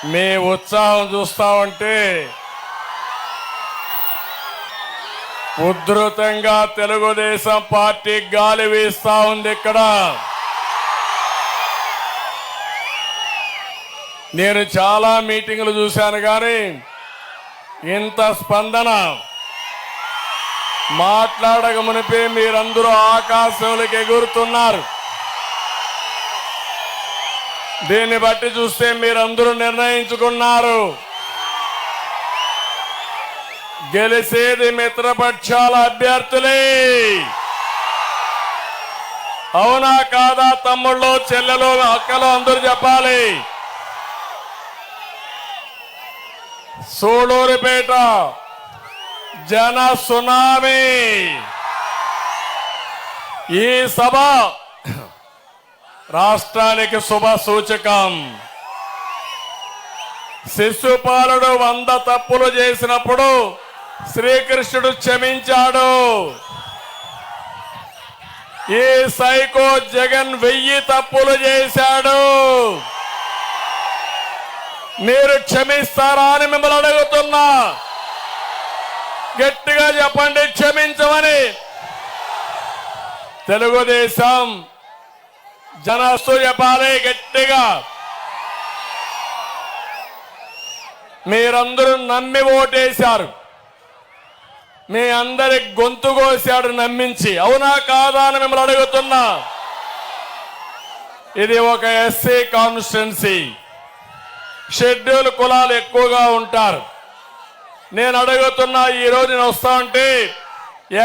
మీ ఉత్సాహం చూస్తా ఉంటే ఉధృతంగా తెలుగుదేశం పార్టీ గాలి వీస్తా ఉంది. ఇక్కడ నేను చాలా మీటింగులు చూశాను కానీ ఇంత స్పందన మాట్లాడక మునిపే మీరందరూ ఆకాశంలోకి ఎగురుతున్నారు. దీన్ని బట్టి చూస్తే మీరందరూ నిర్ణయించుకున్నారు, గెలిసేది మిత్రపక్షాల అభ్యర్థులే. అవునా కాదా తమ్ముళ్ళు, చెల్లెలు, అక్కలు అందరూ చెప్పాలి. సూళూరుపేట జన సునామీ. ఈ సభ రాష్ట్రానికి శుభ సూచకం. శిశుపాలుడు 100 తప్పులు చేసినప్పుడు శ్రీకృష్ణుడు క్షమించాడు. ఈ సైకో జగన్ 1000 తప్పులు చేశాడు. మీరు క్షమిస్తారా అని మిమ్మల్ని అడుగుతున్నా. గట్టిగా చెప్పండి క్షమించమని. తెలుగుదేశం జనస్తూ చెప్పాలి గట్టిగా. మీరందరూ నమ్మి ఓటేశారు. మీ అందరి గొంతు కోసాడు నమ్మించి. అవునా కాదా అని మిమ్మల్ని అడుగుతున్నా. ఇది ఒక ఎస్సీ కాన్స్టిట్యున్సీ. షెడ్యూల్ కులాలు ఎక్కువగా ఉంటారు. నేను అడుగుతున్నా, ఈరోజు నేను వస్తా ఉంటే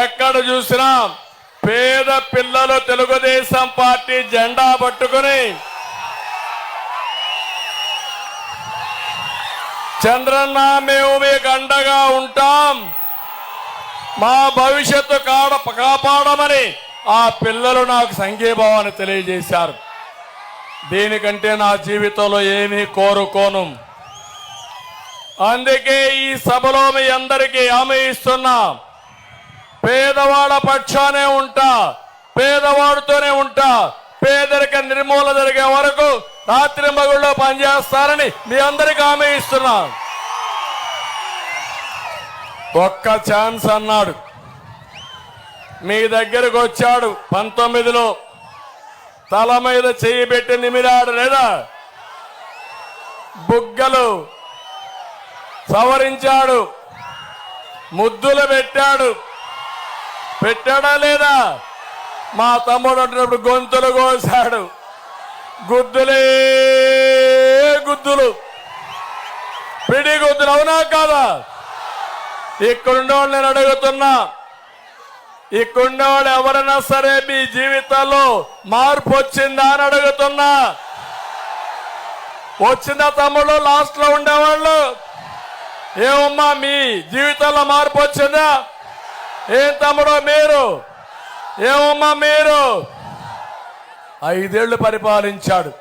ఎక్కడ చూసినా పేద పిల్లలు తెలుగుదేశం పార్టీ జెండా పట్టుకుని చంద్రన్న మేము మీకు అండగా ఉంటాం, మా భవిష్యత్తు కాపాడమని ఆ పిల్లలు నాకు సంఘీభావాన్ని తెలియజేశారు. దీనికంటే నా జీవితంలో ఏమీ కోరుకోను. అందుకే ఈ సభలో మీ అందరికీ హామీ ఇస్తున్నా, పేదవాడ పక్షానే ఉంటా, పేదవాడితోనే ఉంటా. పేదరిక నిర్మూలన జరిగే వరకు రాత్రి మగుళ్ళలో పనిచేస్తారని మీ అందరికీ హామీ ఇస్తున్నా. ఒక్క ఛాన్స్ అన్నాడు. మీ దగ్గరకు వచ్చాడు 19లో, తల మీద చెయ్యి పెట్టి నిమిరాడు లేదా, బుగ్గలు సవరించాడు, ముద్దులు పెట్టాడా లేదా? మా తమ్ముడు అంటున్నప్పుడు గొంతులు కోసాడు. గుద్దులే గుద్దులు, పిడి గుద్దులు. అవునా కాదా? ఇక్కడుండేవాళ్ళు నేను అడుగుతున్నా, ఇక్కడుండేవాళ్ళు ఎవరైనా సరే మీ జీవితాల్లో మార్పు వచ్చిందా అని అడుగుతున్నా. వచ్చిందా తమ్ముడు? లాస్ట్ లో ఉండేవాళ్ళు ఏమమ్మా మీ జీవితాల్లో మార్పు వచ్చిందా? ఏం తమ్ముడు మీరు? ఏమమ్మా మీరు? 5 ఏళ్లు పరిపాలించాడు,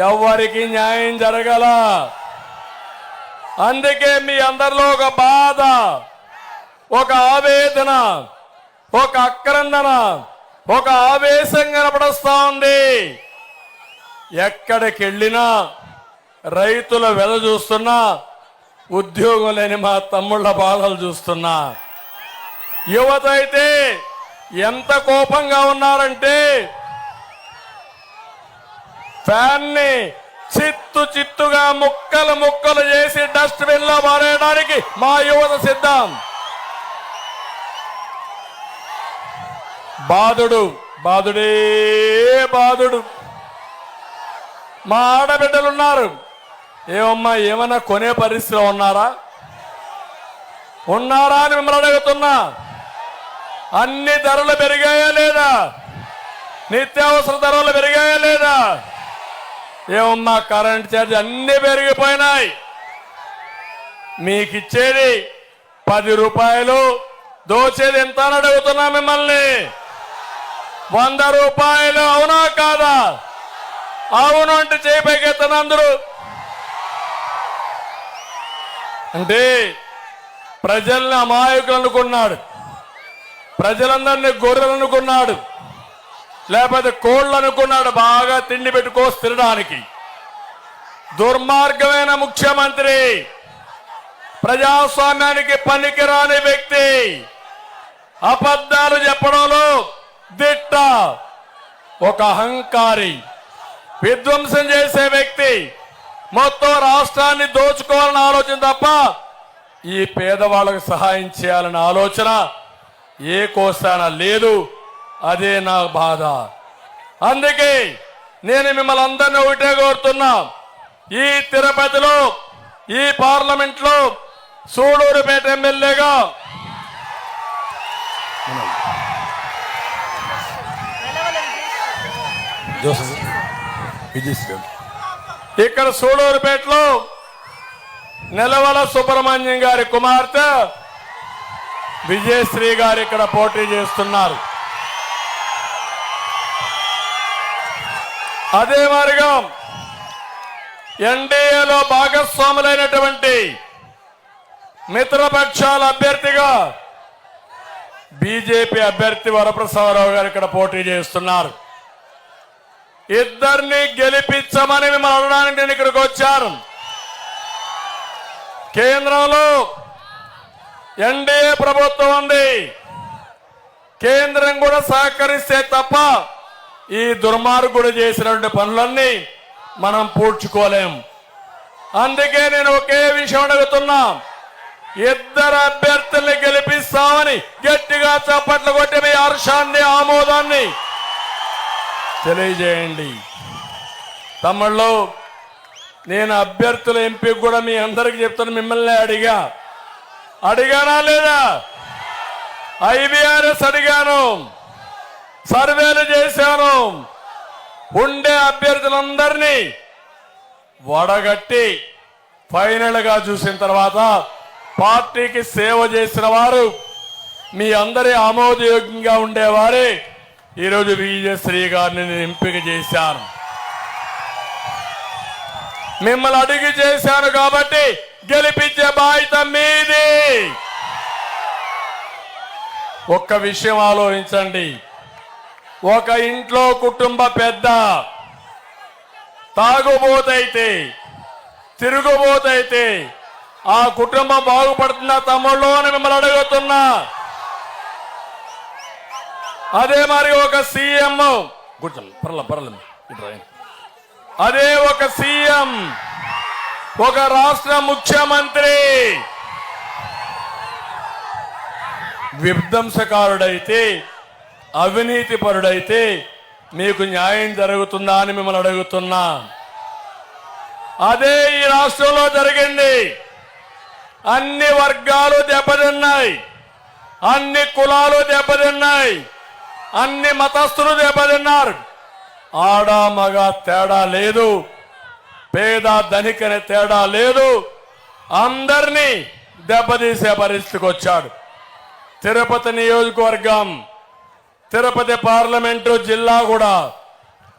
ఎవరికి న్యాయం జరగల. అందుకే మీ అందరిలో ఒక బాధ, ఒక ఆవేదన, ఒక ఆక్రందన, ఒక ఆవేశం కనపడుస్తా ఉంది. ఎక్కడికి వెళ్ళినా రైతుల వెల చూస్తున్నా, ఉద్యోగం లేని మా తమ్ముళ్ళ బాధలు చూస్తున్నా. యువత అయితే ఎంత కోపంగా ఉన్నారంటే ఫ్యాన్ ని చిత్తుగా ముక్కలు చేసి డస్ట్బిన్ లో పారేయడానికి మా యువత సిద్ధం. బాధుడే బాధుడు. మా ఆడబిడ్డలున్నారు. ఏమమ్మా ఏమన్నా కొనే పరిస్థితిలో ఉన్నారా అని మిమ్మల్ని అడుగుతున్నా. అన్ని ధరలు పెరిగాయా లేదా? నిత్యావసర ధరలు పెరిగాయా లేదా? ఏమమ్మా కరెంట్ ఛార్జ్ అన్ని పెరిగిపోయినాయి. మీకు ఇచ్చేది 10 రూపాయలు, దోచేది ఎంత అని అడుగుతున్నా మిమ్మల్ని. 100 రూపాయలు. అవునా కాదా? అవును అంటే చేపైకెత్తన అందరూ. అంటే ప్రజల్ని అమాయకులు అనుకున్నాడు, ప్రజలందరినీ గొర్రెలు అనుకున్నాడు, లేకపోతే కోళ్ళు అనుకున్నాడు. బాగా తిండి పెట్టుకో తినడానికి. దుర్మార్గమైన ముఖ్యమంత్రి, ప్రజాస్వామ్యానికి పనికిరాని వ్యక్తి, అబద్ధాలు చెప్పడంలో దిట్ట, ఒక అహంకారి, విధ్వంసం చేసే వ్యక్తి, మొత్తం రాష్ట్రాన్ని దోచుకోవాలని ఆలోచన తప్ప ఈ పేదవాళ్ళకు సహాయం చేయాలన్న ఆలోచన ఏ కోసాన లేదు. అదే నా బాధ. అందుకే నేను మిమ్మల్ని అందరినీ ఒకటే కోరుతున్నా, ఈ తిరుపతిలో ఈ పార్లమెంట్లో సూడూరుపేట ఎమ్మెల్యేగా ఇక్కడ సూడూరుపేటలో నెలవల సుబ్రహ్మణ్యం గారి కుమార్తె విజయశ్రీ గారు ఇక్కడ పోటీ చేస్తున్నారు. అదే మాదిరిగా ఎన్డీఏలో భాగస్వాములైనటువంటి మిత్రపక్షాల అభ్యర్థిగా బీజేపీ అభ్యర్థి వరప్రసాదరావు గారు ఇక్కడ పోటీ చేస్తున్నారు. ఇద్దరిని గెలిపించమని మిమ్మల్ని అడగడానికి నేను ఇక్కడికి వచ్చాను. కేంద్రంలో ఎన్డీఏ ప్రభుత్వం ఉంది. కేంద్రం కూడా సహకరిస్తే తప్ప ఈ దుర్మార్గుడు చేసినటువంటి పనులన్నీ మనం పూడ్చుకోలేం. అందుకే నేను ఒకే విషయం అడుగుతున్నా, ఇద్దరు అభ్యర్థుల్ని గెలిపిస్తామని గట్టిగా చప్పట్లు కొట్టి మీ హర్షాన్ని ఆమోదాన్ని తెలియజేయండి. తమ్ముళ్ళు, నేను అభ్యర్థుల ఎంపిక కూడా మీ అందరికి చెప్తాను. మిమ్మల్ని అడిగానా లేదా? ఐవీఆర్ఎస్ అడిగాను, సర్వేలు చేశాను. ఉండే అభ్యర్థులందరినీ వడగట్టి ఫైనల్ గా చూసిన తర్వాత పార్టీకి సేవ చేసిన వారు, మీ అందరి ఆమోదయోగ్యంగా ఉండేవారే ఈరోజు విజయశ్రీ గారిని నేను ఎంపిక చేశాను. మిమ్మల్ని అడిగి చేశాను కాబట్టి గెలిపించే బాధ్యత మీది. ఒక్క విషయం ఆలోచించండి, ఒక ఇంట్లో కుటుంబ పెద్ద తాగుబోతైతే, తిరుగుబోతైతే ఆ కుటుంబం బాగుపడుతుందా తమ్ముళ్ళు అని మిమ్మల్ని అడుగుతున్నా. అదే మరి ఒక సీఎం, అదే ఒక సీఎం, ఒక రాష్ట్ర ముఖ్యమంత్రి విధ్వంసకారుడైతే, అవినీతి పరుడైతే మీకు న్యాయం జరుగుతుందా అని మిమ్మల్ని అడుగుతున్నా. అదే ఈ రాష్ట్రంలో జరిగింది. అన్ని వర్గాలు దెబ్బతిన్నాయి, అన్ని కులాలు దెబ్బతిన్నాయి, అన్ని మతస్థులు దెబ్బతిన్నారు. ఆడ మగ తేడా లేదు, పేద ధనికనే తేడా లేదు, అందరినీ దెబ్బతీసే పరిస్థితికి వచ్చాడు. తిరుపతి నియోజకవర్గం, తిరుపతి పార్లమెంటు జిల్లా కూడా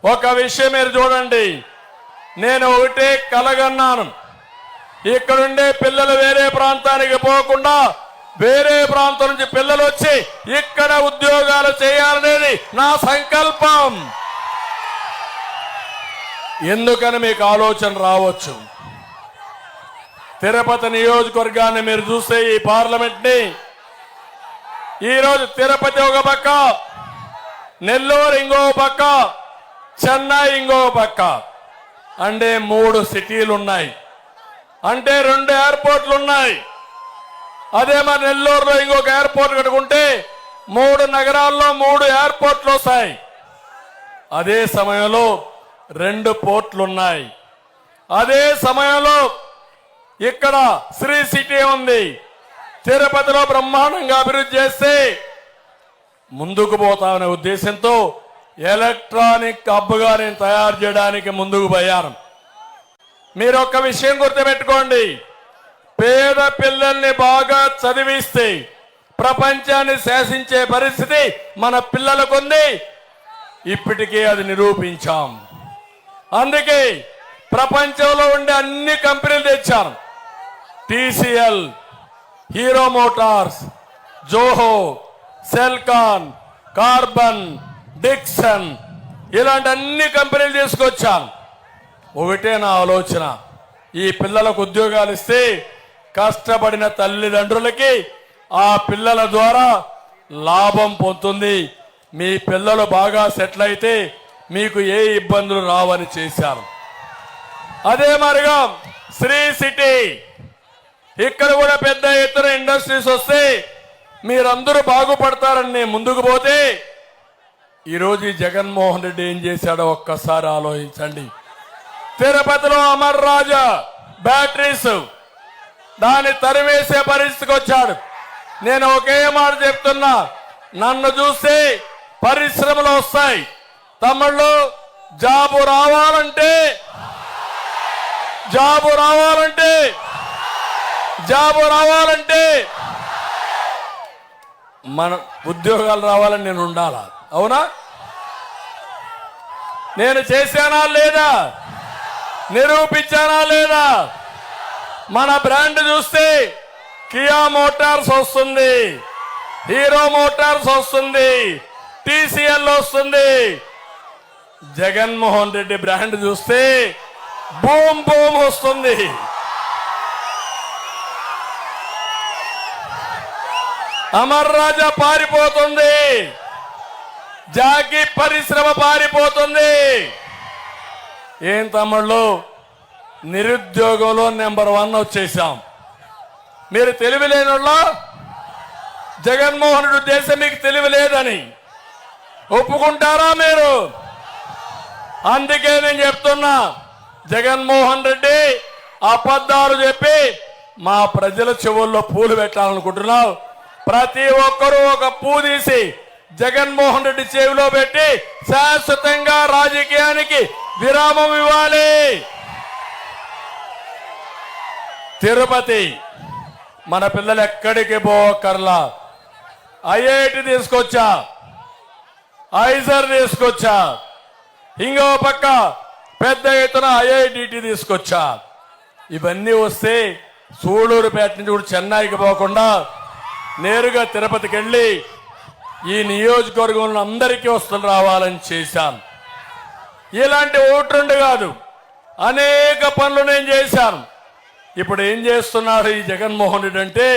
ఒక విషయం మీరు చూడండి. నేను ఒకటే కలగన్నాను, ఇక్కడుండే పిల్లలు వేరే ప్రాంతానికి పోకుండా వేరే ప్రాంతం నుంచి పిల్లలు వచ్చి ఇక్కడ ఉద్యోగాలు చేయాలనేది నా సంకల్పం. ఎందుకని మీకు ఆలోచన రావచ్చు. తిరుపతి నియోజకవర్గాన్ని మీరు చూస్తే ఈ పార్లమెంట్ ని ఈరోజు తిరుపతి ఒక పక్క, నెల్లూరు ఇంకో పక్క, చెన్నై ఇంకో పక్క, అంటే 3 సిటీలు ఉన్నాయి, అంటే 2 ఎయిర్పోర్ట్లు ఉన్నాయి. అదే మరి నెల్లూరులో ఇంకొక ఎయిర్పోర్ట్ కట్టుకుంటే 3 నగరాల్లో 3 ఎయిర్పోర్ట్లు వస్తాయి. అదే సమయంలో 2 పోర్ట్లు ఉన్నాయి. అదే సమయంలో ఇక్కడ శ్రీ సిటీ ఉంది. తిరుపతిలో బ్రహ్మాండంగా అభివృద్ధి చేస్తే ముందుకు పోతామనే ఉద్దేశంతో ఎలక్ట్రానిక్ హబ్గా నేను తయారు చేయడానికి ముందుకు పోయాను. మీరు ఒక విషయం గుర్తుపెట్టుకోండి, పేద పిల్లల్ని బాగా చదివిస్తే ప్రపంచాన్ని శాసించే పరిస్థితి మన పిల్లలకు ఉంది. ఇప్పటికే అది నిరూపించాం. అందుకే ప్రపంచంలో ఉండే అన్ని కంపెనీలు తెచ్చాను. TCL, hero Motors, Zoho, Celkon, carbon, Dixon, ఇలాంటి అన్ని కంపెనీలు తీసుకొచ్చాను. ఒకటే నా ఆలోచన, ఈ పిల్లలకు ఉద్యోగాలు ఇస్తే కష్టపడిన తల్లిదండ్రులకి ఆ పిల్లల ద్వారా లాభం పొందుతుంది. మీ పిల్లలు బాగా సెటిల్ అయితే మీకు ఏ ఇబ్బందులు రావని చేశారు. అదే మరిగా శ్రీ సిటీ ఇక్కడ కూడా పెద్ద ఎత్తున ఇండస్ట్రీస్ వస్తే మీరందరూ బాగుపడతారని నేను ముందుకు పోతే ఈరోజు జగన్మోహన్ రెడ్డి ఏం చేశాడో ఒక్కసారి ఆలోచించండి. తిరుపతిలో అమర్ రాజా బ్యాటరీస్ దాన్ని తరివేసే పరిస్థితికి వచ్చాడు. నేను ఒకే మాట చెప్తున్నా, నన్ను చూస్తే పరిశ్రమలు వస్తాయి. తమ్ముళ్ళు జాబు రావాలంటే మన ఉద్యోగాలు రావాలని నేను ఉండాలా? అవునా? నేను చేశానా లేదా? నిరూపించానా లేదా? మన బ్రాండ్ చూస్తే కియా మోటార్స్ వస్తుంది, హీరో మోటార్స్ వస్తుంది, టీసీఎల్ వస్తుంది. జగన్మోహన్ రెడ్డి బ్రాండ్ చూస్తే బూమ్ బూమ్ వస్తుంది. అమర్ రాజా పారిపోతుంది, జాకీ పరిశ్రమ పారిపోతుంది. ఏం తమ్ముళ్ళు, నిరుద్యోగంలో నెంబర్ 1 వచ్చేసాం. మీరు తెలివి లేనోళ్ళ జగన్మోహన్ రెడ్డి ఉద్దేశం మీకు తెలివి లేదని ఒప్పుకుంటారా మీరు? అందుకే నేను చెప్తున్నా, జగన్మోహన్ రెడ్డి అబద్ధాలు చెప్పి మా ప్రజల చెవుల్లో పూలు పెట్టాలనుకుంటున్నావు. ప్రతి ఒక్కరూ ఒక పూ తీసి జగన్మోహన్ రెడ్డి చెవిలో పెట్టి శాశ్వతంగా రాజకీయానికి విరామం ఇవ్వాలి. తిరుపతి మన పిల్లలు ఎక్కడికి పోకర్లా. ఐఐటి తీసుకొచ్చా, ఐజర్ తీసుకొచ్చా, ఇంకో పక్క పెద్ద ఎత్తున ఐఐటిటి తీసుకొచ్చా. ఇవన్నీ వస్తే సూళూరుపేట నుంచి కూడా చెన్నైకి పోకుండా నేరుగా తిరుపతికి వెళ్ళి ఈ నియోజకవర్గంలో అందరికీ వస్తువులు రావాలని చేశాను. ఇలాంటి ఓటు కాదు, అనేక పనులు నేను చేశాను. ఇప్పుడు ఏం చేస్తున్నాడు ఈ జగన్మోహన్ రెడ్డి అంటే,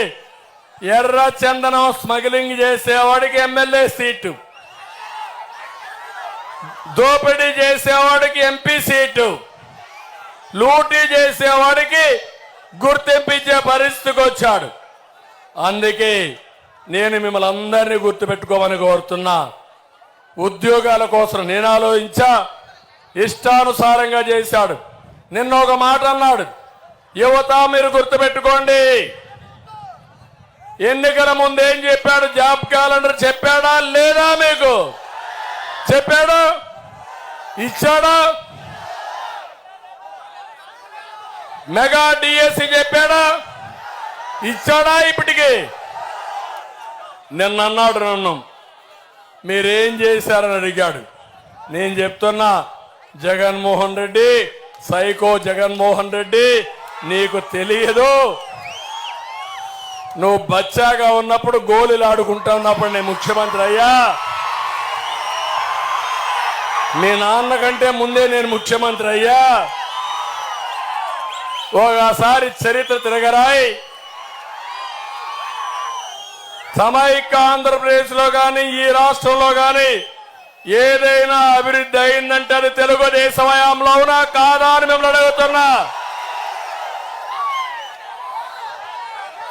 ఎర్ర చందనం స్మగ్లింగ్ చేసేవాడికి ఎమ్మెల్యే సీటు, దోపిడీ చేసేవాడికి ఎంపీ సీటు, లూటీ చేసేవాడికి గుర్తింపించే పరిస్థితికి వచ్చాడు. అందుకే నేను మిమ్మల్ని అందరినీ గుర్తుపెట్టుకోమని కోరుతున్నా. ఉద్యోగాల కోసం నేను ఆలోచించా, ఇష్టానుసారంగా చేశాడు. నిన్న ఒక మాట అన్నాడు, యువత మీరు గుర్తుపెట్టుకోండి. ఎన్నికల ముందు ఏం చెప్పాడు? జాబ్ క్యాలెండర్ చెప్పాడా లేదా? మీకు చెప్పాడా? ఇచ్చాడా? మెగా డిఎస్సి చెప్పాడా? ఇచ్చాడా? ఇప్పటికి నిన్న అన్నాడు, నన్ను మీరేం చేశారని అడిగాడు. నేను చెప్తున్నా, జగన్మోహన్ రెడ్డి, సైకో జగన్మోహన్ రెడ్డి, నీకు తెలియదు. నువ్వు బచ్చాగా ఉన్నప్పుడు గోళీలు ఆడుకుంటా ఉన్నప్పుడు నేను ముఖ్యమంత్రి అయ్యా. మీ నాన్న కంటే ముందే నేను ముఖ్యమంత్రి అయ్యా. ఒకసారి చరిత్ర తిరగరాయి. సమైక్య ఆంధ్రప్రదేశ్ లో కానీ ఈ రాష్ట్రంలో కానీ ఏదైనా అభివృద్ధి అయిందంటే అది తెలుగుదేశం హయాంలో అవునా కాదా అని మిమ్మల్ని అడుగుతున్నా.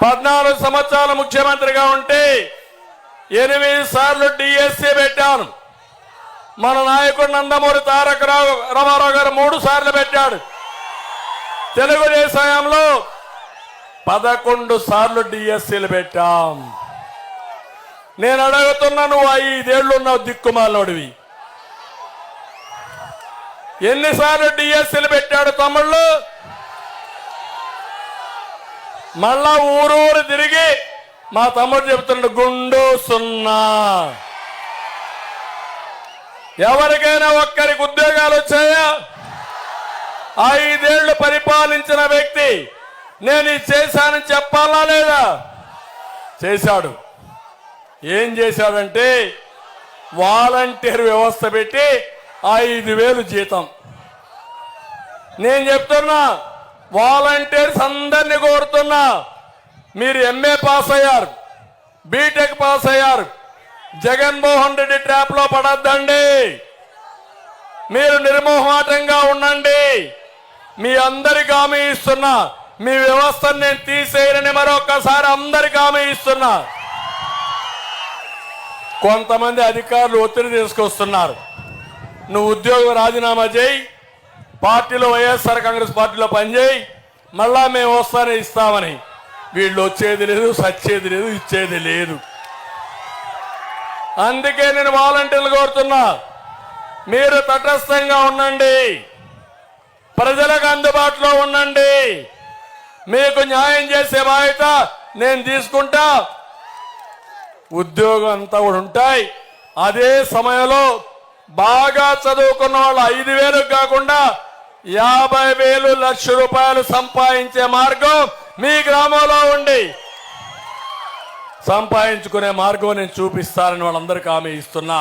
14 సంవత్సరాల ముఖ్యమంత్రిగా ఉంటే 8 సార్లు డిఎస్సీ పెట్టాను. మన నాయకుడు నందమూరి తారక రామారావు గారు 3 సార్లు పెట్టాడు. తెలుగుదేశం హయాంలో 11 సార్లు డిఎస్సీలు పెట్టాం. నేను అడుగుతున్నా, నువ్వు 5 ఏళ్ళు ఉన్నావు దిక్కుమాలోడివి, ఎన్నిసార్లు డిఎస్సీలు పెట్టాడు తమ్ముళ్ళు? మళ్ళా ఊరూరు తిరిగి మా తమ్ముడు చెప్తున్నాడు, గుండు 0. ఎవరికైనా ఒక్కరికి ఉద్యోగాలు వచ్చాయా? 5 ఏళ్లు పరిపాలించిన వ్యక్తి నేను ఇది చేశానని చెప్పాలా లేదా? చేశాడు. ఏం చేశాడంటే వాలంటీర్ వ్యవస్థ పెట్టి 5,000 జీతం. నేను చెప్తున్నా, వాలంటీర్స్ అందరినీ కోరుతున్నా, మీరు ఎంఏ పాస్ అయ్యారు, బీటెక్ పాస్ అయ్యారు, జగన్మోహన్ రెడ్డి ట్రాప్ లో పడద్దండి. మీరు నిర్మోహమాటంగా ఉండండి. మీ అందరికి హామీ ఇస్తున్నా, మీ వ్యవస్థను నేను తీసేయనని మరొకసారి అందరికి హామీ ఇస్తున్నా. కొంతమంది అధికారులు ఒత్తిడి తీసుకొస్తున్నారు, నువ్వు ఉద్యోగం రాజీనామా చేయి, పార్టీలో వైఎస్ఆర్ కాంగ్రెస్ పార్టీలో పనిచేయి, మళ్ళా మేము వస్తానే ఇస్తామని. వీళ్ళు వచ్చేది లేదు, సచ్చేది లేదు, ఇచ్చేది లేదు. అందుకే నేను వాలంటీర్లు కోరుతున్నా, మీరు తటస్థంగా ఉండండి, ప్రజలకు అందుబాటులో ఉండండి. మీకు న్యాయం చేసే బాధ్యత నేను తీసుకుంటా. ఉద్యోగం అంతా కూడా ఉంటాయి. అదే సమయంలో బాగా చదువుకున్న వాళ్ళు 5,000 కాకుండా 50,000 లక్ష రూపాయలు సంపాదించే మార్గం మీ గ్రామంలో ఉండి సంపాదించుకునే మార్గం నేను చూపిస్తానని వాళ్ళందరికీ హామీ ఇస్తున్నా.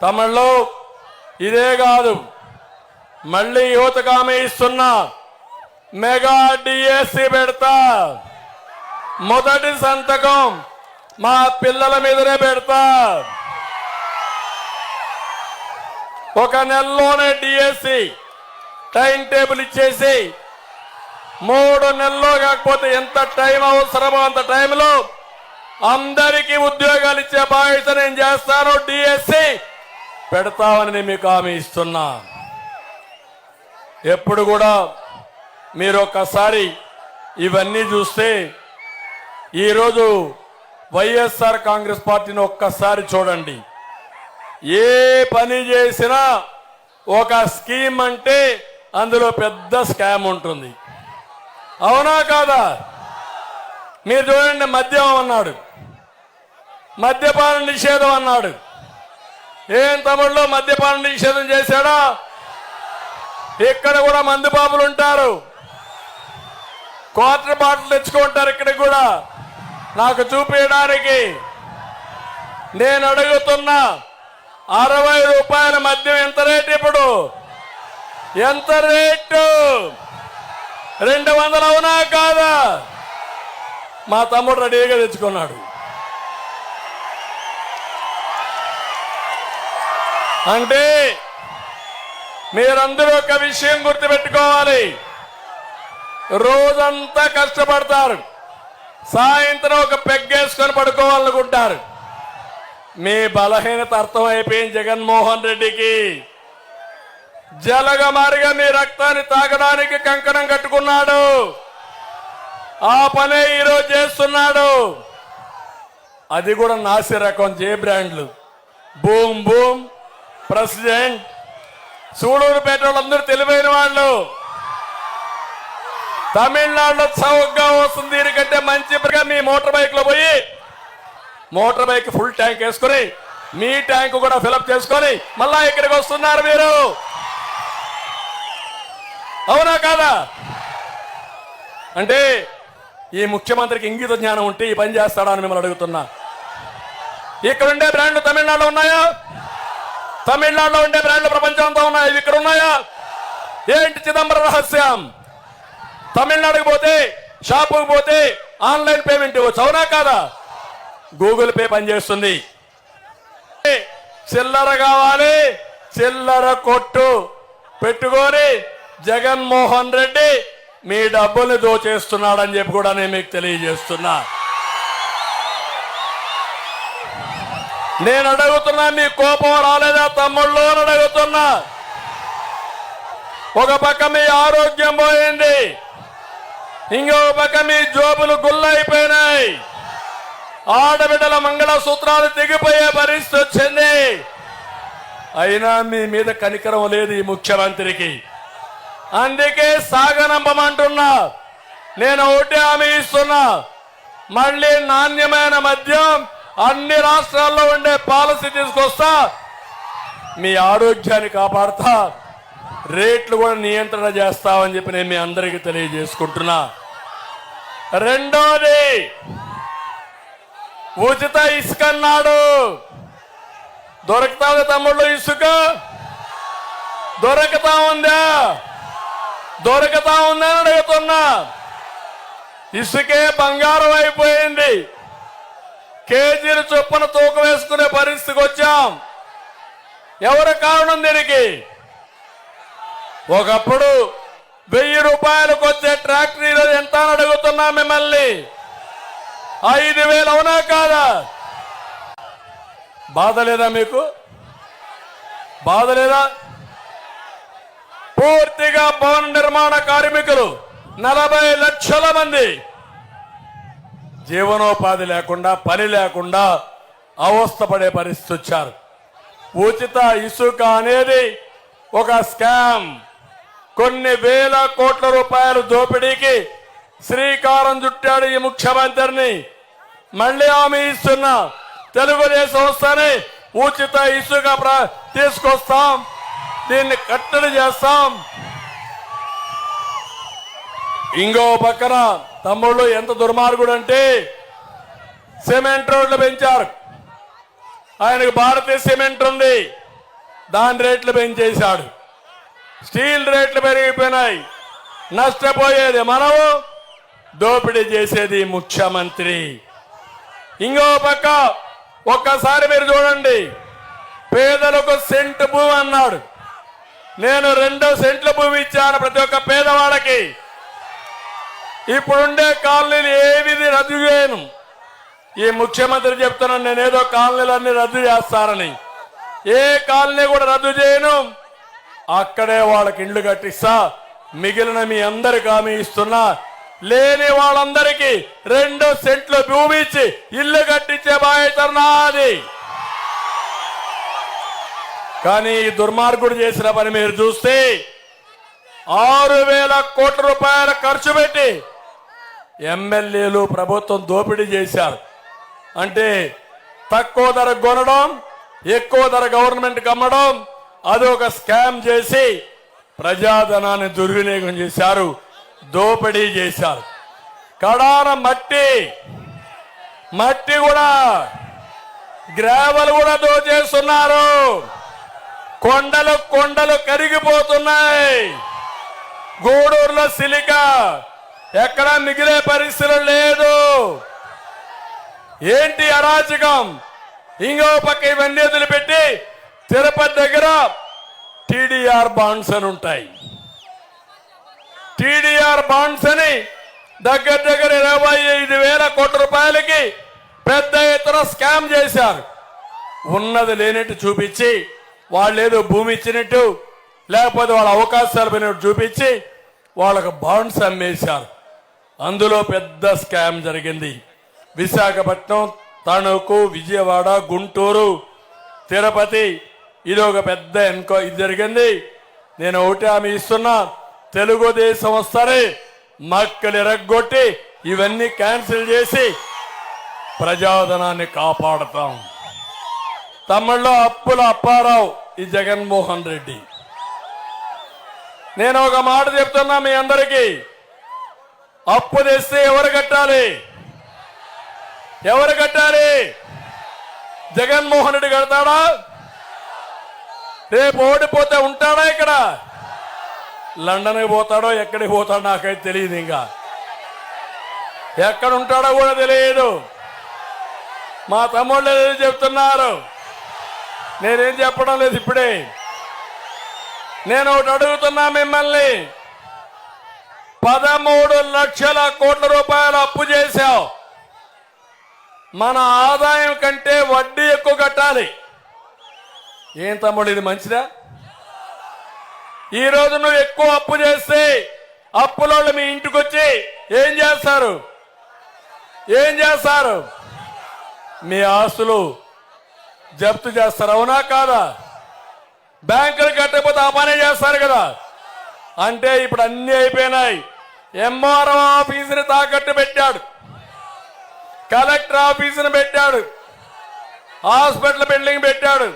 తమిళలో ఇదే కాదు, మళ్ళీ యువతకు హామీ ఇస్తున్నా, మెగా డిఎస్సి పెడతా. మొదటి సంతకం మా పిల్లల మీదనే పెడతా. ఒక నెలలోనే డిఎస్సి టైం టేబుల్ ఇచ్చేసి 3 నెలల్లో కాకపోతే ఎంత టైం అవసరమో అంత టైంలో అందరికీ ఉద్యోగాలు ఇచ్చే బాధ్యత నేను చేస్తాను. డిఎస్సి పెడతామని మీకు హామీ ఇస్తున్నా. ఎప్పుడు కూడా మీరు ఒక్కసారి ఇవన్నీ చూస్తే, ఈరోజు వైఎస్ఆర్ కాంగ్రెస్ పార్టీని ఒక్కసారి చూడండి. ఏ పని చేసినా ఒక స్కీమ్ అంటే అందులో పెద్ద స్కామ్ ఉంటుంది. అవునా కాదా? మీరు చూడండి, మద్యం అన్నాడు, మద్యపాన నిషేధం అన్నాడు. ఏం తమిళలో మద్యపాన నిషేధం చేశాడా? ఇక్కడ కూడా మందు బాబులు ఉంటారు, క్వార్టర్ బాటిల్ తెచ్చుకుంటారు. ఇక్కడ కూడా నాకు చూపించడానికి నేను అడుగుతున్నా, 60 రూపాయల మద్యం ఎంత రేటు? ఇప్పుడు ఎంత రేటు? 200 అవునా కాదా? మా తమ్ముడు రెడీగా తెచ్చుకున్నాడు. అంటే మీరందరూ ఒక విషయం గుర్తుపెట్టుకోవాలి, రోజంతా కష్టపడతారు, సాయంత్రం ఒక పెగ్గేసుకొని పడుకోవాలనుకుంటారు. మీ బలహీనత అర్థమైపోయింది జగన్మోహన్ రెడ్డికి. జలగమారిగా మీ రక్తాన్ని తాగడానికి కంకణం కట్టుకున్నాడు. ఆ పనే ఈరోజు చేస్తున్నాడు. అది కూడా నాసి రకం జే బ్రాండ్లు. బూమ్ బూమ్, ప్రెసిడెంట్, సూడూరుపేట వాళ్ళందరూ తెలివైన వాళ్ళు. తమిళనాడులో చౌకగా వస్తుంది, దీనికంటే మంచిగా మీ మోటార్ బైక్ లో పోయి మోటార్ బైక్ ఫుల్ ట్యాంక్ వేసుకుని మీ ట్యాంక్ కూడా ఫిలప్ చేసుకొని మళ్ళా ఇక్కడికి వస్తున్నారు మీరు. అవునా కాదా? అంటే ఈ ముఖ్యమంత్రికి ఇంగిత జ్ఞానం ఉంటే ఈ పని చేస్తాడా అని మిమ్మల్ని అడుగుతున్నా. ఇక్కడ ఉండే బ్రాండ్లు తమిళనాడులో ఉన్నాయా? తమిళనాడులో ఉండే బ్రాండ్లు ప్రపంచం అంతా ఉన్నాయా? ఇవి ఇక్కడ ఉన్నాయా? ఏంటి చిదంబరం రహస్యం? తమిళనాడుకు పోతే, షాపుకు పోతే ఆన్లైన్ పేమెంట్ ఇవ్వచ్చు. అవునా కాదా? గూగుల్ పే పనిచేస్తుంది. చిల్లర కావాలి, చిల్లర కొట్టు పెట్టుకొని జగన్మోహన్ రెడ్డి మీ డబ్బుల్ని దోచేస్తున్నాడని చెప్పి కూడా నేను మీకు తెలియజేస్తున్నా. నేను అడుగుతున్నా, మీ కోపం రాలేదా తమ్ముళ్ళు అని అడుగుతున్నా. ఒక పక్క మీ ఆరోగ్యం పోయింది, ఇంకొక పక్క మీ జోబులు గుల్లైపోయినాయి, ఆడబిడ్డల మంగళసూత్రాలు తెగిపోయే పరిస్థితి వచ్చింది. అయినా మీ మీద కనికరం లేదు ఈ ముఖ్యమంత్రికి. అందుకే సాగనంపమంటున్నా. నేను ఒకటి హామీ ఇస్తున్నా, మళ్ళీ నాణ్యమైన మద్యం అన్ని రాష్ట్రాల్లో ఉండే పాలసీ తీసుకొస్తా, మీ ఆరోగ్యాన్ని కాపాడుతా, రేట్లు కూడా నియంత్రణ చేస్తామని చెప్పి నేను మీ అందరికీ తెలియజేసుకుంటున్నా. రెండోది, ఉచిత ఇసుక అన్నాడు. దొరుకుతా తమ్ముళ్ళు? ఇసుక దొరుకుతా ఉందా? దొరకతా ఉందని అడుగుతున్నా. ఇసుకే బంగారం అయిపోయింది. కేజీలు చొప్పున తూకం వేసుకునే పరిస్థితికి వచ్చాం. ఎవరి కారణం దీనికి? ఒకప్పుడు 1000 రూపాయలకు వచ్చే ట్రాక్టరీలో ఎంత అని అడుగుతున్నా మిమ్మల్ని. 5000 అవునా కాదా? బాధ లేదా మీకు? బాధ లేదా? పూర్తిగా భవన నిర్మాణ కార్మికులు 40 లక్షల మంది జీవనోపాధి లేకుండా, పని లేకుండా అవస్థపడే పరిస్థితి వచ్చారు. ఉచిత ఇసుక అనేది ఒక స్కామ్. కొన్ని వేల కోట్ల రూపాయల దోపిడీకి శ్రీకారం చుట్టాడు ఈ ముఖ్యమంత్రిని. మళ్ళీ హామీ ఇస్తున్నా, తెలుగుదేశం వస్తానే ఉచిత ఇసుక తీసుకొస్తాం, దీన్ని కట్టడి చేస్తాం. ఇంకో పక్కన తమ్ముళ్ళు ఎంత దుర్మార్గుడు అంటే సిమెంట్ రోడ్లు పెంచారు. ఆయనకు భారతీయ సిమెంట్ ఉంది, దాని రేట్లు పెంచేశాడు. స్టీల్ రేట్లు పెరిగిపోయినాయి. నష్టపోయేది మనము, దోపిడీ చేసేది ముఖ్యమంత్రి. ఇంకో పక్క ఒక్కసారి మీరు చూడండి, పేదలకు సెంటు భూమి అన్నాడు. నేను 2 సెంట్ల భూమి ఇచ్చాను ప్రతి ఒక్క పేదవాళ్ళకి. ఇప్పుడుండే కాలనీలు ఏది రద్దు చేయను. ఈ ముఖ్యమంత్రి చెప్తున్నాను, నేనేదో కాలనీలన్నీ రద్దు చేస్తానని. ఏ కాలనీ కూడా రద్దు చేయను. అక్కడే వాళ్ళకి ఇండ్లు కట్టిస్తా. మిగిలిన మీ అందరికి హామీ ఇస్తున్నా, లేని వాళ్ళందరికీ 2 సెంట్లు భూమి ఇచ్చి ఇల్లు కట్టించే బాధ్యత నాది. కానీ ఈ దుర్మార్గుడు చేసిన పని మీరు చూస్తే 6000 కోట్ల రూపాయల ఖర్చు పెట్టి ఎమ్మెల్యేలు ప్రభుత్వం దోపిడీ చేశారు. అంటే తక్కువ ధర కొనడం, ఎక్కువ ధర గవర్నమెంట్కి అమ్మడం, అది ఒక స్కామ్ చేసి ప్రజాధనాన్ని దుర్వినియోగం చేశారు, దోపిడీ చేశారు. కడాన మట్టి కూడా, గ్రావెల్ కూడా దోచేస్తున్నారు. కొండలు కరిగిపోతున్నాయి. గూడూరులో సిలికా ఎక్కడా మిగిలే పరిస్థితులు లేదు. ఏంటి అరాచకం? ఇంకో పక్క ఇవన్నీ వదిలిపెట్టి తిరుపతి దగ్గర టీడీఆర్ బాండ్స్ అని ఉంటాయి. టీడీఆర్ బాండ్స్ అని దగ్గర 25,000 కోట్ల రూపాయలకి పెద్ద ఎత్తున స్కామ్ చేశారు. ఉన్నది లేనట్టు చూపించి, వాళ్ళు ఏదో భూమి ఇచ్చినట్టు, లేకపోతే వాళ్ళ అవకాశాలు పోయినట్టు చూపించి వాళ్ళకు బాండ్స్ అమ్మేశారు. అందులో పెద్ద స్కామ్ జరిగింది. విశాఖపట్నం, తణుకు, విజయవాడ, గుంటూరు, తిరుపతి, ఇది ఒక పెద్ద ఇది జరిగింది. నేను ఒకటి హామీ ఇస్తున్నా, తెలుగుదేశం వస్తారే మక్కలు ఎరగొట్టి ఇవన్నీ క్యాన్సిల్ చేసి ప్రజాధనాన్ని కాపాడతాం. తమిళలో అప్పుల అప్పారావు, ఈ జగన్మోహన్ రెడ్డి. నేను ఒక మాట చెప్తున్నా మీ అందరికీ, అప్పు తెస్తే ఎవరు కట్టాలి? ఎవరు కట్టాలి? జగన్మోహన్ రెడ్డి కడతాడా? రేపు ఓడిపోతే ఉంటాడా? ఇక్కడ లండన్కి పోతాడో ఎక్కడికి పోతాడో నాకైతే తెలియదు. ఇంకా ఎక్కడ ఉంటాడో కూడా తెలియదు. మా తమ్ముళ్ళు ఏదో చెప్తున్నారు, నేనేం చెప్పడం లేదు. ఇప్పుడే నేను ఒకటి అడుగుతున్నా మిమ్మల్ని, 13 లక్షల కోట్ల రూపాయలు అప్పు చేశావు. మన ఆదాయం కంటే వడ్డీ ఎక్కువ కట్టాలి. ఏం తమ్ముడు ఇది మంచిదా? ఈ రోజు నువ్వు ఎక్కువ అప్పు చేస్తే అప్పులోళ్ళు మీ ఇంటికి వచ్చి ఏం చేస్తారు? మీ ఆస్తులు జప్తు చేస్తారు, అవునా కాదా? బ్యాంకులు కట్టకపోతే ఆ పనే చేస్తారు కదా. అంటే ఇప్పుడు అన్ని అయిపోయినాయి. ఎంఆర్ఓ ఆఫీసుని తాకట్టు పెట్టాడు, కలెక్టర్ ఆఫీసుని పెట్టాడు, హాస్పిటల్ బిల్డింగ్ పెట్టాడు.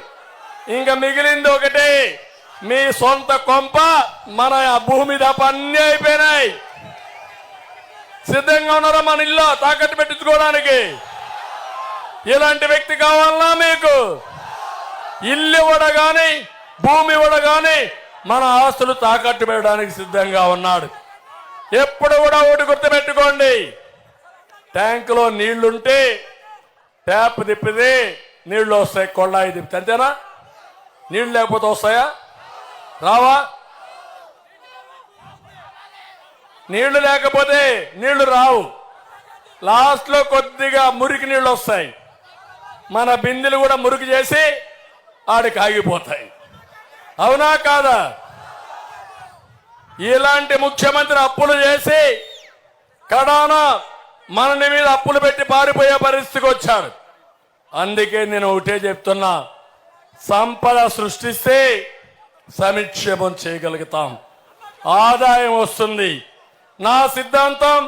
ఇంకా మిగిలింది ఒకటి, మీ సొంత కొంప, మన భూమి తప్ప అన్ని అయిపోయినాయి. సిద్ధంగా ఉన్నారా మన ఇల్లు తాకట్టు పెట్టించుకోవడానికి? ఇలాంటి వ్యక్తి కావాలన్నా మీకు? ఇల్లు ఇవ్వడం కానీ, భూమి ఇవ్వడం కానీ మన ఆస్తులు తాకట్టు పెట్టడానికి సిద్ధంగా ఉన్నాడు. ఎప్పుడు కూడా ఒకటి గుర్తుపెట్టుకోండి, ట్యాంకులో నీళ్లుంటే ట్యాప్ తిప్పితే నీళ్లు వస్తాయి, కొళ్ళాయి తిప్పితే, అంతేనా? నీళ్లు లేకపోతే వస్తాయా? రావా? నీళ్లు లేకపోతే నీళ్లు రావు. లాస్ట్లో కొద్దిగా మురికి నీళ్లు వస్తాయి. మన బిందెలు కూడా మురికి చేసి ఆడికి ఆగిపోతాయి. అవునా కాదా? ఇలాంటి ముఖ్యమంత్రి అప్పులు చేసి కడాన మన మీద అప్పులు పెట్టి పారిపోయే పరిస్థితికి వచ్చాడు. అందుకే నేను ఒకటే చెప్తున్నా, సంపద సృష్టిస్తే సంక్షేమం చేయగలుగుతాం, ఆదాయం వస్తుంది. నా సిద్ధాంతం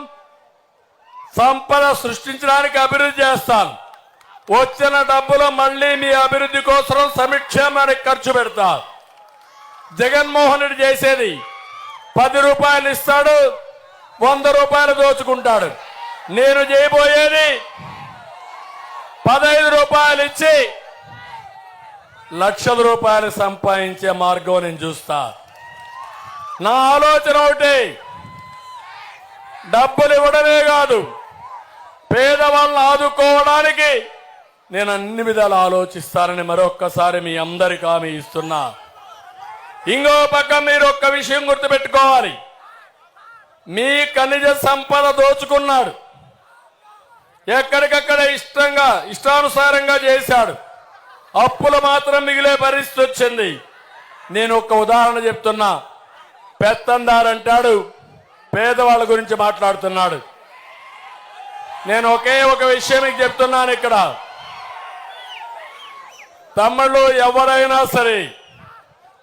సంపద సృష్టించడానికి అభివృద్ధి చేస్తాను. వచ్చిన డబ్బులు మళ్ళీ మీ అభివృద్ధి కోసం సంక్షేమానికి ఖర్చు పెడతా. జగన్మోహన్ రెడ్డి చేసేది 10 రూపాయలు ఇస్తాడు, 100 రూపాయలు దోచుకుంటాడు. నేను చేయబోయేది 15 రూపాయలు ఇచ్చి లక్షల రూపాయలు సంపాదించే మార్గం నేను చూస్తా. నా ఆలోచన ఒకటి, డబ్బులు ఇవ్వడమే కాదు, పేదవాళ్ళని ఆదుకోవడానికి నేను అన్ని విధాలు ఆలోచిస్తానని మరొక్కసారి మీ అందరికీ హామీ ఇస్తున్నా. ఇంకో పక్క మీరు ఒక్క విషయం గుర్తుపెట్టుకోవాలి, మీ ఖనిజ సంపద దోచుకున్నాడు, ఎక్కడికక్కడ ఇష్టానుసారంగా చేశాడు, అప్పులు మాత్రం మిగిలే పరిస్థితి వచ్చింది. నేను ఒక ఉదాహరణ చెప్తున్నా. పెత్తందారు అంటాడు, పేదవాళ్ళ గురించి మాట్లాడుతున్నాడు. నేను ఒకే ఒక విషయం మీకు చెప్తున్నాను. ఇక్కడ తమ్ముళ్ళు ఎవరైనా సరే,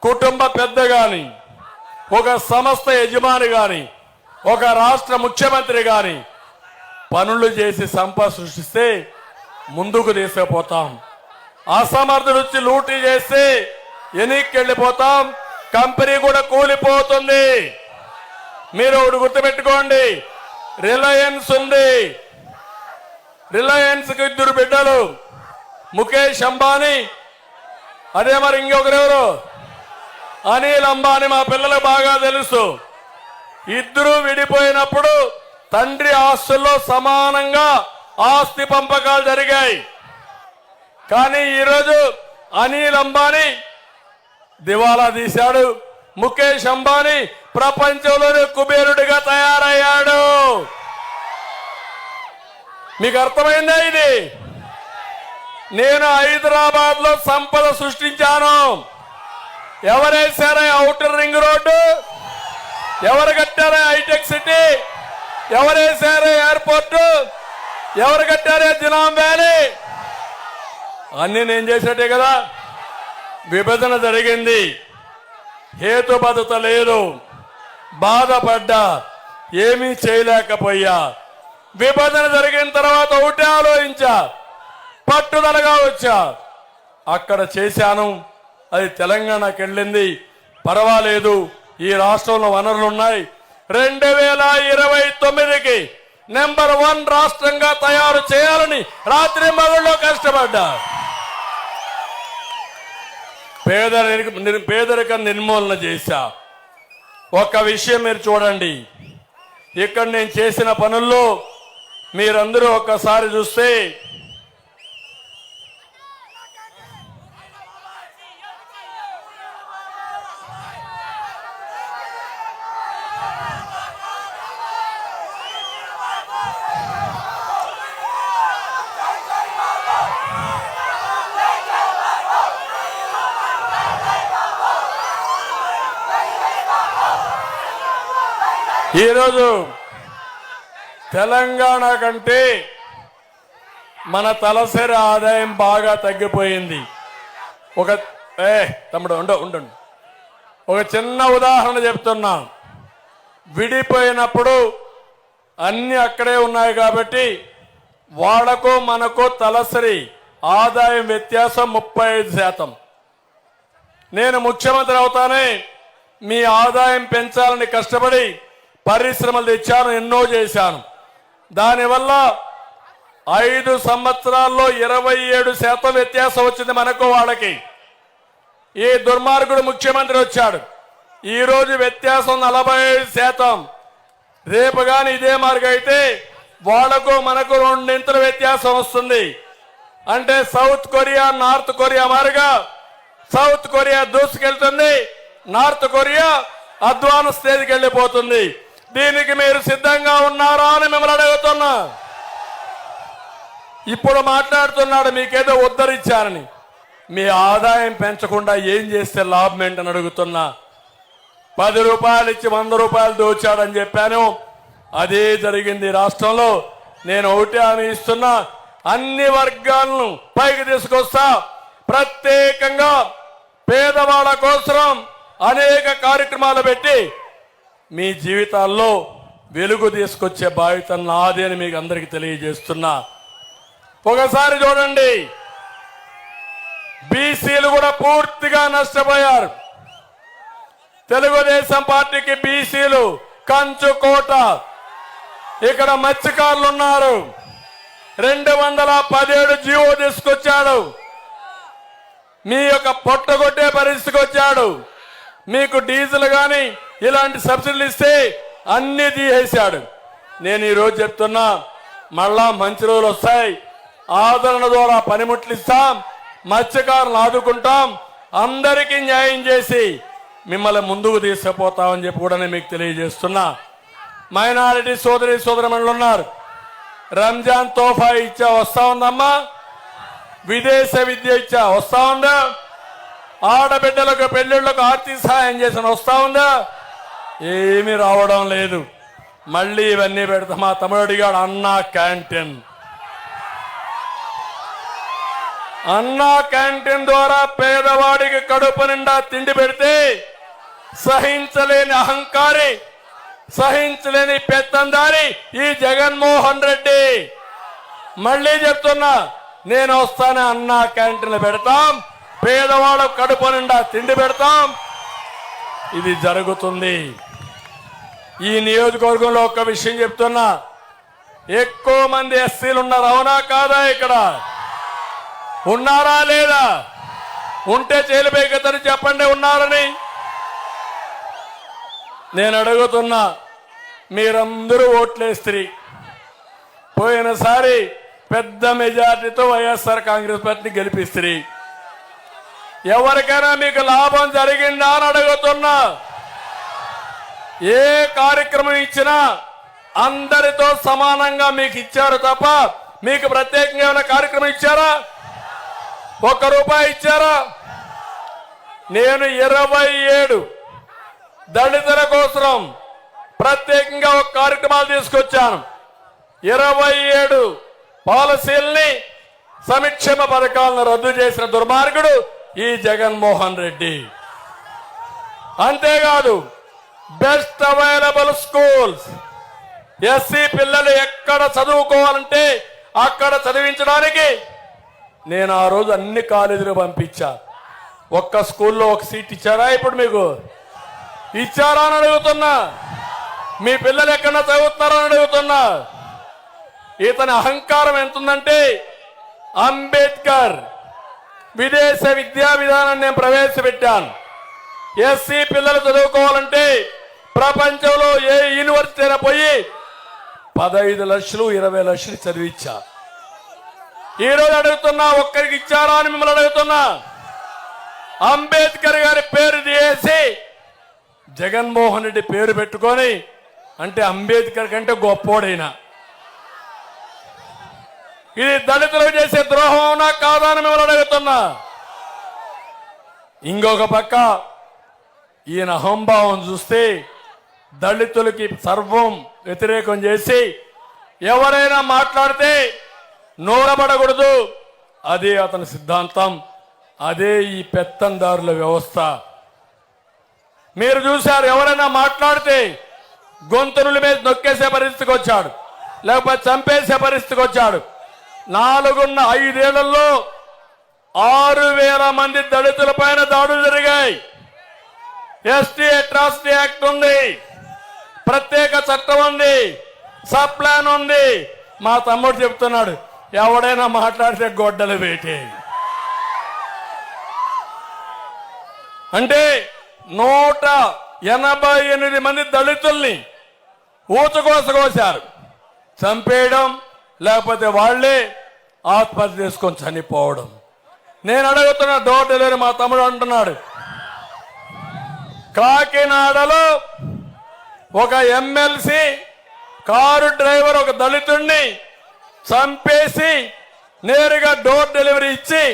కుటుంబ పెద్ద గాని, ఒక సంస్థ యజమాని గాని, ఒక రాష్ట్ర ముఖ్యమంత్రి గాని పనులు చేసి సంపద సృష్టిస్తే ముందుకు తీసుకుపోతాం. అసమర్థుడు వచ్చి లూటీ చేస్తే ఎన్నికకి వెళ్ళిపోతాం, కంపెనీ కూడా కూలిపోతుంది. మీరు ఒకటి గుర్తుపెట్టుకోండి, రిలయన్స్ ఉంది, రిలయన్స్ కి 2 బిడ్డలు, ముఖేష్ అంబానీ, అదే మరి ఇంకొకరెవరు, అనిల్ అంబానీ. మా పిల్లలకు బాగా తెలుసు. ఇద్దరు విడిపోయినప్పుడు తండ్రి ఆస్తుల్లో సమానంగా ఆస్తి పంపకాలు జరిగాయి. కానీ ఈరోజు అనిల్ అంబానీ దివాలా తీశాడు, ముఖేష్ అంబానీ ప్రపంచంలోనే కుబేరుడిగా తయారయ్యాడు. మీకు అర్థమైందా? ఇది నేను హైదరాబాద్ లో సంపద సృష్టించాను. ఎవరేసారా ఔటర్ రింగ్ రోడ్డు, ఎవరు కట్టారా హైటెక్ సిటీ, ఎవరేసారా ఎయిర్పోర్ట్, ఎవరు కట్టారా జినాం వ్యాలీ, అన్ని నేను చేసేటే కదా. విభజన జరిగింది, హేతుబద్ధత లేదు, బాధపడ్డా, ఏమీ చేయలేకపోయా. విభజన జరిగిన తర్వాత ఒకటే ఆలోచించా, పట్టుదలగా వచ్చా, అక్కడ చేశాను. అది తెలంగాణకి వెళ్ళింది, పర్వాలేదు, ఈ రాష్ట్రంలో వనరులు ఉన్నాయి. 2029కి నెంబర్ 1 రాష్ట్రంగా తయారు చేయాలని రాత్రి మగళ్ళలో కష్టపడ్డా. పేదరికం నిర్మూలన చేశా. ఒక విషయం మీరు చూడండి, ఇక్కడ నేను చేసిన పనుల్లో మీరందరూ ఒక్కసారి చూస్తే ఈరోజు తెలంగాణ కంటే మన తలసరి ఆదాయం బాగా తగ్గిపోయింది. తమ్ముడు ఉండండి, ఒక చిన్న ఉదాహరణ చెప్తున్నా. విడిపోయినప్పుడు అన్ని అక్కడే ఉన్నాయి కాబట్టి వాళ్ళకు మనకు తలసరి ఆదాయం వ్యత్యాసం 35%. నేను ముఖ్యమంత్రి అవుతానే మీ ఆదాయం పెంచాలని కష్టపడి పరిశ్రమలు తెచ్చాను, ఎన్నో చేశాను. దానివల్ల 5 సంవత్సరాల్లో 27% వ్యత్యాసం వచ్చింది మనకు వాళ్ళకి. ఈ దుర్మార్గుడు ముఖ్యమంత్రి వచ్చాడు, ఈరోజు వ్యత్యాసం 45%. రేపు కానీ ఇదే మార్గం అయితే వాళ్లకు మనకు రెండింతల వ్యత్యాసం వస్తుంది. అంటే సౌత్ కొరియా నార్త్ కొరియా మారిగా సౌత్ కొరియా దూసుకెళ్తుంది, నార్త్ కొరియా అడ్వాన్స్ స్టేజ్కి వెళ్ళిపోతుంది. దీనికి మీరు సిద్ధంగా ఉన్నారా అని మిమ్మల్ని అడుగుతున్నా. ఇప్పుడు మాట్లాడుతున్నాడు మీకేదో ఉద్ధరించారని. మీ ఆదాయం పెంచకుండా ఏం చేస్తే లాభం ఏంటని అడుగుతున్నా. 10 రూపాయలు ఇచ్చి 100 రూపాయలు దోచాడని చెప్పాను. అదే జరిగింది రాష్ట్రంలో. నేను ఒకటి హామీ ఇస్తున్నా, అన్ని వర్గాలను పైకి తీసుకొస్తా. ప్రత్యేకంగా పేదవాళ్ళ కోసం అనేక కార్యక్రమాలు పెట్టి మీ జీవితాల్లో వెలుగు తీసుకొచ్చే బాధ్యత నాది అని మీకు అందరికీ తెలియజేస్తున్నా. ఒకసారి చూడండి, బీసీలు కూడా పూర్తిగా నష్టపోయారు. తెలుగుదేశం పార్టీకి బీసీలు కంచుకోట. ఇక్కడ మత్స్యకారులు ఉన్నారు. 217 జీవో తీసుకొచ్చాడు. మీ యొక్క పొట్టగొట్టే పరిస్థితికి వచ్చాడు. మీకు డీజిల్ కానీ ఇలాంటి సబ్సిడీలు ఇస్తే అన్ని తీసేశాడు. నేను ఈరోజు చెప్తున్నా, మళ్ళా మంచి రోజులు వస్తాయి. ఆదరణ ద్వారా పనిముట్లు ఇస్తాం, మత్స్యకారులను ఆదుకుంటాం, అందరికీ న్యాయం చేసి మిమ్మల్ని ముందుకు తీసుకుపోతామని చెప్పి కూడా నేను మీకు తెలియజేస్తున్నా. మైనారిటీ సోదరిమణులు ఉన్నారు. రంజాన్ తోఫా ఇచ్చా వస్తా ఉందమ్మా. విదేశ విద్య ఇచ్చా వస్తా ఉందా? ఆడబిడ్డలకు పెళ్లిళ్లకు ఆర్థిక సహాయం చేసిన వస్తా ఉందా? ఏమీ రావడం లేదు. మళ్ళీ ఇవన్నీ పెడతా. మా తమ్ముడు అడిగాడు, అన్నా క్యాంటీన్. అన్నా క్యాంటీన్ ద్వారా పేదవాడికి కడుపు నిండా తిండి పెడితే సహించలేని అహంకారి, సహించలేని పెత్తందారి ఈ జగన్మోహన్ రెడ్డి. మళ్ళీ చెప్తున్నా, నేను వస్తానే అన్నా క్యాంటీన్లు పెడతాం, పేదవాళ్ళకు కడుపు నిండా తిండి పెడతాం. ఇది జరుగుతుంది. ఈ నియోజకవర్గంలో ఒక విషయం చెప్తున్నా, ఎక్కువ మంది ఎస్సీలు ఉన్నారు. అవునా కాదా? ఇక్కడ ఉన్నారా లేదా? ఉంటే చేలిపోయి చెప్పండి ఉన్నారని. నేను అడుగుతున్నా, మీరందరూ ఓట్లేస్త్రీ. పోయినసారి పెద్ద మెజార్టీతో వైఎస్ఆర్ కాంగ్రెస్ పార్టీని గెలిపిస్త్రీ. ఎవరికైనా మీకు లాభం జరిగిందా అని అడుగుతున్నా. ఏ కార్యక్రమం ఇచ్చినా అందరితో సమానంగా మీకు ఇచ్చారు తప్ప మీకు ప్రత్యేకంగా ఏమైనా కార్యక్రమం ఇచ్చారా? ₹1 ఇచ్చారా? నేను 27 దళితుల కోసం ప్రత్యేకంగా ఒక కార్యక్రమాలు తీసుకొచ్చాను. 27 పాలసీల్ని, సంక్షేమ పథకాలను రద్దు చేసిన దుర్మార్గుడు ఈ జగన్మోహన్ రెడ్డి. అంతేకాదు, బెస్ట్ అవైలబుల్ స్కూల్స్, ఎస్సీ పిల్లలు ఎక్కడ చదువుకోవాలంటే అక్కడ చదివించడానికి నేను ఆ రోజు అన్ని కాలేజీలు పంపించా. ఒక్క స్కూల్లో ఒక సీట్ ఇచ్చారా? ఇప్పుడు మీకు ఇచ్చారా అని అడుగుతున్నా. మీ పిల్లలు ఎక్కడన్నా చదువుతున్నారని అడుగుతున్నా. ఇతని అహంకారం ఎంతుందంటే, అంబేద్కర్ విదేశ విద్యా విధానాన్ని నేను ప్రవేశపెట్టాను. ఎస్సీ పిల్లలు చదువుకోవాలంటే ప్రపంచంలో ఏ యూనివర్సిటీ అయినా పోయి 15 లక్షలు 20 లక్షలు చదివించా. ఈరోజు అడుగుతున్నా, ఒక్కరికి ఇచ్చారా అని మిమ్మల్ని అడుగుతున్నా. అంబేద్కర్ గారి పేరు తీసి జగన్మోహన్ రెడ్డి పేరు పెట్టుకొని, అంటే అంబేద్కర్ కంటే గొప్పోడైనా. ఇది దళితులకు చేసే ద్రోహం అవునా కాదా అని మిమ్మల్ని అడుగుతున్నా. ఇంకొక పక్క ఈయన అహంభావం చూస్తే దళితులకి సర్వం వ్యతిరేకం చేసి ఎవరైనా మాట్లాడితే నోరబడకూడదు. అదే అతని సిద్ధాంతం. అదే ఈ పెత్తందారుల వ్యవస్థ. మీరు చూశారు, ఎవరైనా మాట్లాడితే గొంతునుల మీద నొక్కేసే పరిస్థితికి వచ్చాడు, లేకపోతే చంపేసే పరిస్థితికి వచ్చాడు. 5 ఏళ్లలో 6,000 మంది దళితుల పైన దాడులు జరిగాయి. ఎస్టీ అట్రాసిటీ యాక్ట్ ఉంది, ప్రత్యేక చట్టం ఉంది, సబ్ ప్లాన్ ఉంది. మా తమ్ముడు చెప్తున్నాడు, ఎవడైనా మాట్లాడితే గొడ్డలు వేటే. అంటే 88 మంది దళితుల్ని ఊచకోసకోశారు. చంపేయడం, లేకపోతే వాళ్లే ఆత్మహత్య చేసుకొని చనిపోవడం. నేను అడుగుతున్న డోర్ డెలివరీ మా తమ్ముడు అంటున్నాడు, కాకినాడలో ఒక ఎమ్మెల్సీ కారు డ్రైవర్ ఒక దళితుడిని చంపేసి నేరుగా డోర్ డెలివరీ ఇచ్చి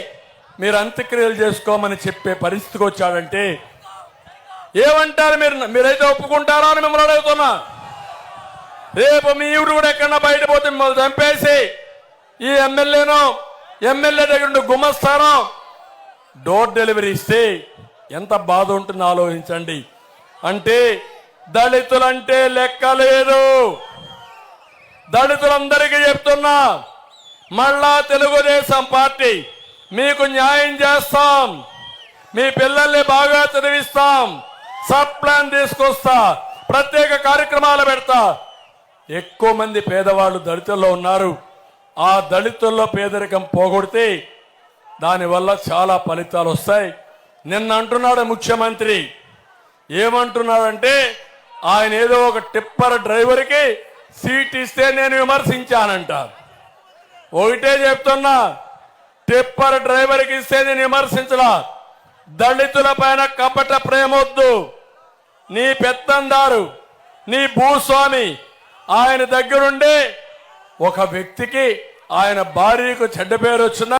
మీరు అంత్యక్రియలు చేసుకోమని చెప్పే పరిస్థితికి వచ్చాడంటే ఏమంటారు? మీరైతే ఒప్పుకుంటారా అని మిమ్మల్ని అడుగుతున్నా. రేపు మీ ఊరు కూడా ఎక్కడన్నా బయట పోతే మిమ్మల్ని చంపేసి ఈ ఎమ్మెల్యే దగ్గర ఉండి గుమస్తాను డోర్ డెలివరీ ఇస్తే ఎంత బాధ ఉంటుందో ఆలోచించండి. అంటే దళితులంటే లెక్క లేదు. దళితులందరికీ చెప్తున్నా, మళ్ళా తెలుగుదేశం పార్టీ మీకు న్యాయం చేస్తాం, మీ పిల్లల్ని బాగా చదివిస్తాం, సబ్ ప్లాన్ తీసుకొస్తా, ప్రత్యేక కార్యక్రమాలు పెడతా. ఎక్కువ మంది పేదవాళ్ళు దళితుల్లో ఉన్నారు. ఆ దళితుల్లో పేదరికం పోగొడితే దానివల్ల చాలా ఫలితాలు వస్తాయి. నిన్న అంటున్నాడు ముఖ్యమంత్రి, ఏమంటున్నాడంటే ఆయన ఏదో ఒక టిప్పర్ డ్రైవర్కి సీట్ ఇస్తే నేను విమర్శించానంట. ఒకటే చెప్తున్నా, టిప్పర్ డ్రైవర్కి ఇస్తే నేను విమర్శించలా. దళితుల పైన కపట ప్రేమొద్దు. నీ పెత్తందారు, నీ భూస్వామి ఆయన దగ్గరుండే ఒక వ్యక్తికి ఆయన భార్యకు చెడ్డ పేరు వచ్చిందా?